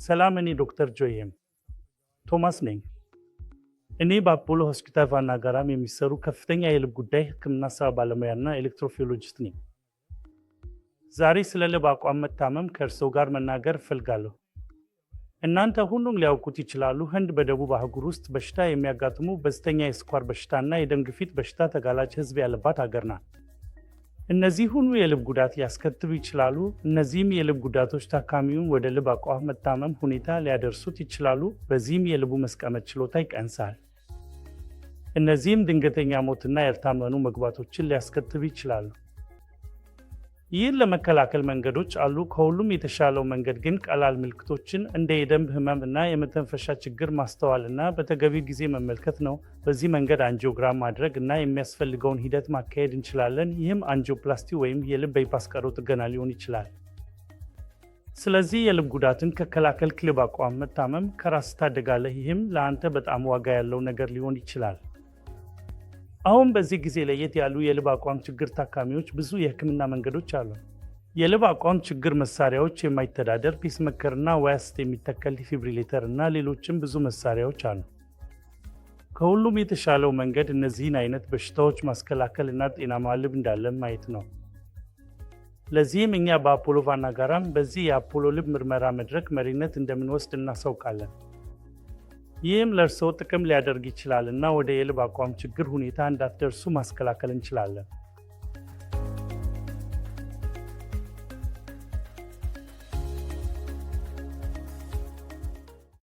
ሰላም እኔ ዶክተር ጆይም ቶማስ ነኝ። እኔ በአፖሎ ሆስፒታል ቫና ጋራም የሚሰሩ ከፍተኛ የልብ ጉዳይ ሕክምና ስራ ባለሙያና ኤሌክትሮፊዮሎጂስት ነኝ። ዛሬ ስለ ልብ አቋም መታመም ከእርስዎ ጋር መናገር እፈልጋለሁ። እናንተ ሁሉም ሊያውቁት ይችላሉ፣ ህንድ በደቡብ አህጉር ውስጥ በሽታ የሚያጋጥሙ በዝተኛ የስኳር በሽታና የደም ግፊት በሽታ ተጋላጭ ህዝብ ያለባት ሀገር ናት። እነዚህ ሁሉ የልብ ጉዳት ሊያስከትሉ ይችላሉ። እነዚህም የልብ ጉዳቶች ታካሚውን ወደ ልብ አቋም መታመም ሁኔታ ሊያደርሱት ይችላሉ። በዚህም የልቡ መስቀመጥ ችሎታ ይቀንሳል። እነዚህም ድንገተኛ ሞትና ያልታመኑ መግባቶችን ሊያስከትሉ ይችላሉ። ይህን ለመከላከል መንገዶች አሉ። ከሁሉም የተሻለው መንገድ ግን ቀላል ምልክቶችን እንደ የደም ህመም እና የመተንፈሻ ችግር ማስተዋልና በተገቢው ጊዜ መመልከት ነው። በዚህ መንገድ አንጂዮግራም ማድረግ እና የሚያስፈልገውን ሂደት ማካሄድ እንችላለን። ይህም አንጂዮፕላስቲ ወይም የልብ ባይፓስ ቀዶ ጥገና ሊሆን ይችላል። ስለዚህ የልብ ጉዳትን ከከላከልክ ልብ አቋም መታመም ከራስ ታደጋለህ። ይህም ለአንተ በጣም ዋጋ ያለው ነገር ሊሆን ይችላል። አሁን በዚህ ጊዜ ለየት ያሉ የልብ አቋም ችግር ታካሚዎች ብዙ የህክምና መንገዶች አሉ። የልብ አቋም ችግር መሳሪያዎች፣ የማይተዳደር ፔስሜከርና ዋያስት የሚተከል ዲፊብሪሌተር እና ሌሎችም ብዙ መሳሪያዎች አሉ። ከሁሉም የተሻለው መንገድ እነዚህን አይነት በሽታዎች ማስከላከል እና ጤናማ ልብ እንዳለን ማየት ነው። ለዚህም እኛ በአፖሎ ቫና ጋራም በዚህ የአፖሎ ልብ ምርመራ መድረክ መሪነት እንደምንወስድ እናሳውቃለን። ይህም ለእርስዎ ጥቅም ሊያደርግ ይችላል እና ወደ የልብ አቋም ችግር ሁኔታ እንዳትደርሱ ማስከላከል እንችላለን።